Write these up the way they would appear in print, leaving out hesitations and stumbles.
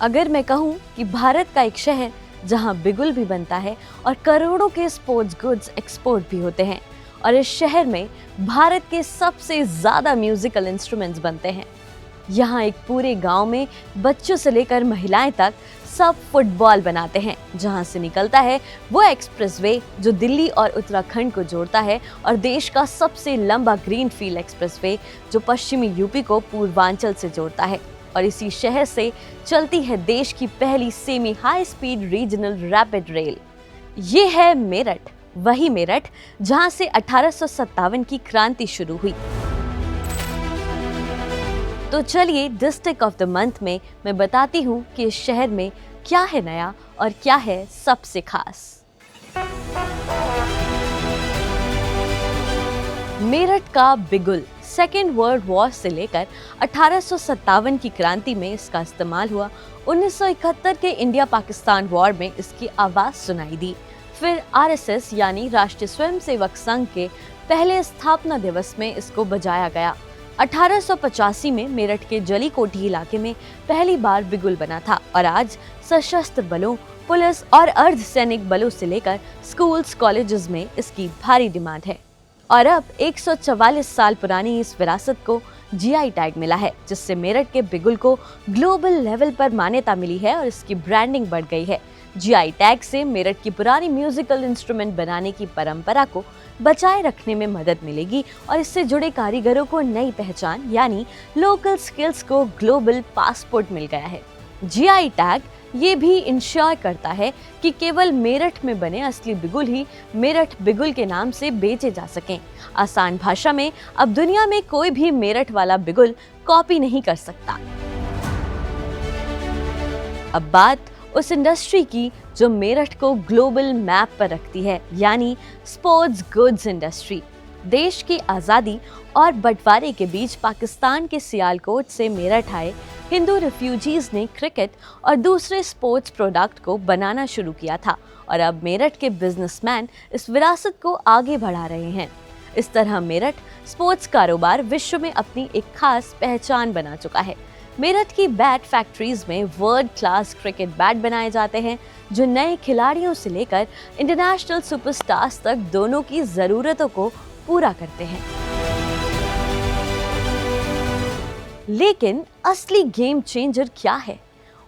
अगर मैं कहूँ कि भारत का एक शहर जहाँ बिगुल भी बनता है और करोड़ों के स्पोर्ट्स गुड्स एक्सपोर्ट भी होते हैं, और इस शहर में भारत के सबसे ज्यादा म्यूजिकल इंस्ट्रूमेंट्स बनते हैं। यहाँ एक पूरे गांव में बच्चों से लेकर महिलाएं तक सब फुटबॉल बनाते हैं। जहाँ से निकलता है वो एक्सप्रेसवे जो दिल्ली और उत्तराखंड को जोड़ता है, और देश का सबसे लंबा ग्रीनफील्ड एक्सप्रेसवे जो पश्चिमी यूपी को पूर्वांचल से जोड़ता है। और इसी शहर से चलती है देश की पहली semi high speed regional rapid rail. ये है मेरठ, वही मेरठ जहां से 1857 की क्रांति शुरू हुई। तो चलिए डिस्ट्रिक्ट ऑफ द मंथ में मैं बताती हूँ कि इस शहर में क्या है नया और क्या है सबसे खास। मेरठ का बिगुल सेकेंड वर्ल्ड वॉर से लेकर 1857 की क्रांति में इसका इस्तेमाल हुआ। 1971 के इंडिया पाकिस्तान वॉर में इसकी आवाज सुनाई दी। फिर आरएसएस यानी राष्ट्रीय स्वयंसेवक संघ के पहले स्थापना दिवस में इसको बजाया गया। 1885 में मेरठ के जली कोठी इलाके में पहली बार बिगुल बना था, और आज सशस्त्र बलों, पुलिस और अर्धसैनिक बलों से लेकर स्कूल्स, कॉलेजेस में इसकी भारी डिमांड है। और अब 144 साल पुरानी इस विरासत को जीआई टैग मिला है, जिससे मेरठ के बिगुल को ग्लोबल लेवल पर मान्यता मिली है और इसकी ब्रांडिंग बढ़ गई है। जीआई टैग से मेरठ की पुरानी म्यूजिकल इंस्ट्रूमेंट बनाने की परंपरा को बचाए रखने में मदद मिलेगी, और इससे जुड़े कारीगरों को नई पहचान यानी लोकल स्किल्स को ग्लोबल पासपोर्ट मिल गया है। जीआई टैग ये भी इंश्योर करता है कि केवल मेरठ में बने असली बिगुल ही मेरठ बिगुल के नाम से बेचे जा सकें। आसान भाषा में अब दुनिया में कोई भी मेरठ वाला बिगुल कॉपी नहीं कर सकता। अब बात उस इंडस्ट्री की जो मेरठ को ग्लोबल मैप पर रखती है, यानी स्पोर्ट्स गुड्स इंडस्ट्री। देश की आज़ादी और बंटवारे के बीच पाकिस्तान के सियालकोट से मेरठ आए हिंदू रिफ्यूजीज ने क्रिकेट और दूसरे स्पोर्ट्स प्रोडक्ट को बनाना शुरू किया था, और अब मेरठ के बिजनेसमैन इस विरासत को आगे बढ़ा रहे हैं। इस तरह मेरठ स्पोर्ट्स कारोबार विश्व में अपनी एक खास पहचान बना चुका है। मेरठ की बैट फैक्ट्रीज में वर्ल्ड क्लास क्रिकेट बैट बनाए जाते हैं, जो नए खिलाड़ियों से लेकर इंटरनेशनल सुपरस्टार्स तक दोनों की जरूरतों को पूरा करते हैं। लेकिन असली गेम चेंजर क्या है?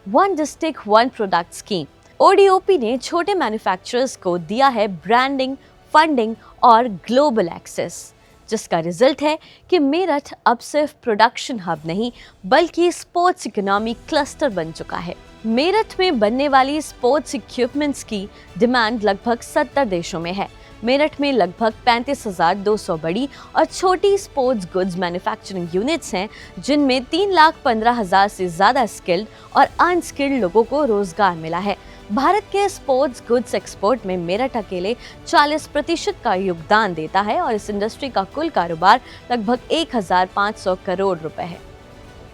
One district one product scheme ODOP ने छोटे मैन्युफैक्चरर्स को दिया है ब्रांडिंग, फंडिंग और ग्लोबल एक्सेस, जिसका रिजल्ट है कि मेरठ अब सिर्फ प्रोडक्शन हब नहीं बल्कि स्पोर्ट्स इकोनॉमी क्लस्टर बन चुका है। मेरठ में बनने वाली स्पोर्ट्स इक्विपमेंट्स की डिमांड लगभग 70 देशों में है। मेरठ में लगभग 35,200 बड़ी और छोटी स्पोर्ट्स गुड्स मैन्युफैक्चरिंग यूनिट्स हैं, जिनमें 3,15,000 से ज़्यादा स्किल्ड और अनस्किल्ड लोगों को रोजगार मिला है। भारत के स्पोर्ट्स गुड्स एक्सपोर्ट में मेरठ अकेले 40% का योगदान देता है, और इस इंडस्ट्री का कुल कारोबार लगभग 1,500 करोड़ रुपए है।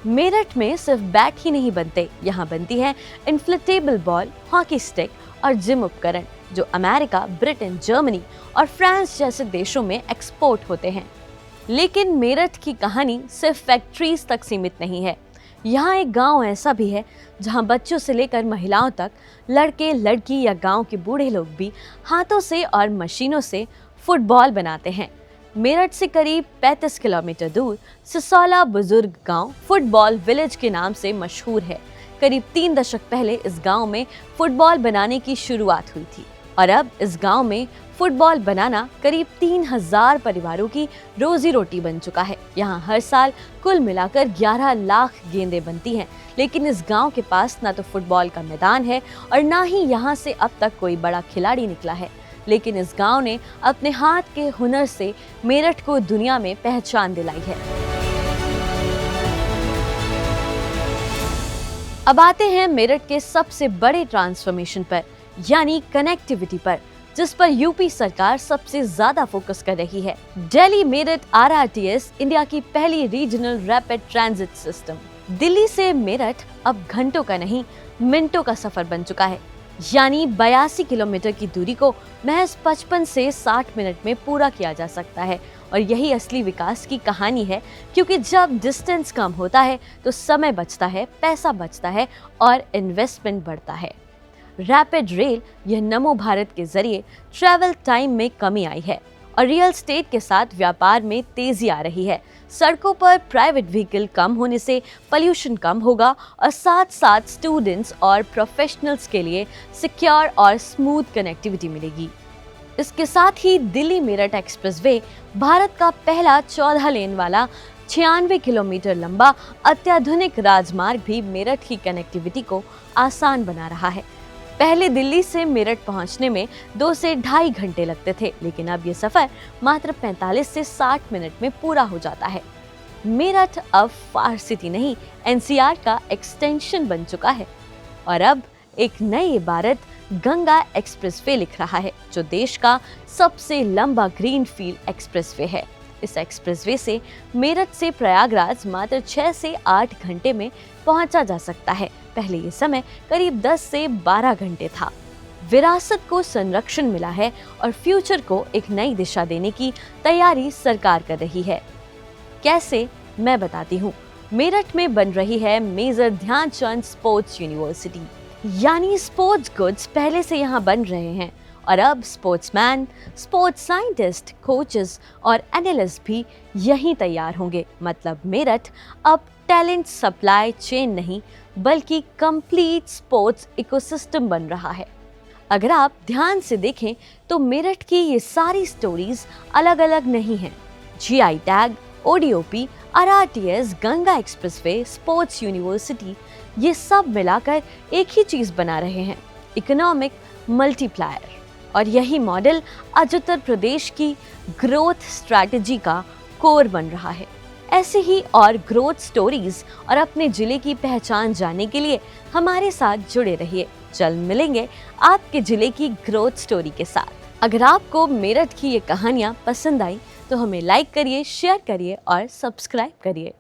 मेरठ में सिर्फ बैट ही नहीं बनते, यहाँ बनती है इन्फ्लेटेबल बॉल, हॉकी स्टिक और जिम उपकरण, जो अमेरिका, ब्रिटेन, जर्मनी और फ्रांस जैसे देशों में एक्सपोर्ट होते हैं। लेकिन मेरठ की कहानी सिर्फ फैक्ट्रीज तक सीमित नहीं है। यहाँ एक गांव ऐसा भी है जहाँ बच्चों से लेकर महिलाओं तक, लड़के, लड़की या गांव के बूढ़े लोग भी हाथों से और मशीनों से फुटबॉल बनाते हैं। मेरठ से करीब 35 किलोमीटर दूर सिसौला बुजुर्ग गांव फुटबॉल विलेज के नाम से मशहूर है। करीब 3 दशक पहले इस गांव में फुटबॉल बनाने की शुरुआत हुई थी, और अब इस गांव में फुटबॉल बनाना करीब 3,000 परिवारों की रोजी रोटी बन चुका है। यहाँ हर साल कुल मिलाकर 11 लाख गेंदें बनती हैं, लेकिन इस गांव के पास ना तो फुटबॉल का मैदान है और ना ही यहाँ से अब तक कोई बड़ा खिलाड़ी निकला है। लेकिन इस गांव ने अपने हाथ के हुनर से मेरठ को दुनिया में पहचान दिलाई है। अब आते हैं मेरठ के सबसे बड़े ट्रांसफॉर्मेशन पर, यानी कनेक्टिविटी पर, जिस पर यूपी सरकार सबसे ज्यादा फोकस कर रही है। दिल्ली मेरठ आरआरटीएस इंडिया की पहली regional rapid transit system. Delhi से मेरठ अब घंटों का नहीं, मिनटों का सफर बन चुका है, यानी 82 किलोमीटर की दूरी को महज 55 से 60 मिनट में पूरा किया जा सकता है। और यही असली विकास की कहानी है, क्योंकि जब डिस्टेंस कम होता है तो समय बचता है, पैसा बचता है और इन्वेस्टमेंट बढ़ता है। रैपिड रेल यह नमो भारत के जरिए ट्रैवल टाइम में कमी आई है और रियल एस्टेट के साथ व्यापार में तेजी आ रही है। सड़कों पर प्राइवेट व्हीकल कम होने से पोल्यूशन कम होगा और साथ साथ स्टूडेंट्स और प्रोफेशनल्स के लिए सिक्योर और स्मूथ कनेक्टिविटी मिलेगी। इसके साथ ही दिल्ली मेरठ एक्सप्रेसवे भारत का पहला 14 लेन वाला 96 किलोमीटर लंबा अत्याधुनिक राजमार्ग भी मेरठ की कनेक्टिविटी को आसान बना रहा है। पहले दिल्ली से मेरठ पहुंचने में 2 से ढाई घंटे लगते थे, लेकिन अब ये सफर मात्र 45 से 60 मिनट में पूरा हो जाता है। मेरठ अब फार सिटी नहीं, एनसीआर का एक्सटेंशन बन चुका है और अब एक नई इबारत गंगा एक्सप्रेसवे लिख रहा है, जो देश का सबसे लंबा ग्रीनफील्ड एक्सप्रेसवे है। इस एक्सप्रेसवे से मेरठ से प्रयागराज मात्र 6 से 8 घंटे में पहुंचा जा सकता है। पहले ये समय करीब 10 से 12 घंटे था। विरासत को संरक्षण मिला है और फ्यूचर को एक नई दिशा देने की तैयारी सरकार कर रही है। कैसे, मैं बताती हूँ। मेरठ में बन रही है मेजर ध्यानचंद स्पोर्ट्स यूनिवर्सिटी, यानी स्पोर्ट्स गुड्स पहले से यहाँ बन रहे हैं और अब स्पोर्ट्समैन, स्पोर्ट्स साइंटिस्ट, कोचेस और एनालिस्ट भी यहीं तैयार होंगे। मतलब मेरठ अब टैलेंट सप्लाई चेन नहीं, बल्कि कंप्लीट स्पोर्ट्स इकोसिस्टम बन रहा है। अगर आप ध्यान से देखें तो मेरठ की ये सारी स्टोरीज अलग अलग नहीं हैं। GI tag, ODOP, RRTS, Ganga expressway, sports university, ये सब मिलाकर एक ही चीज बना रहे हैं, इकोनॉमिक मल्टीप्लायर। और यही मॉडल आज उत्तर प्रदेश की ग्रोथ स्ट्रैटेजी का कोर बन रहा है। ऐसे ही और ग्रोथ स्टोरीज और अपने जिले की पहचान जानने के लिए हमारे साथ जुड़े रहिए। जल्द मिलेंगे आपके जिले की ग्रोथ स्टोरी के साथ। अगर आपको मेरठ की ये कहानियाँ पसंद आई तो हमें लाइक करिए, शेयर करिए और सब्सक्राइब करिए।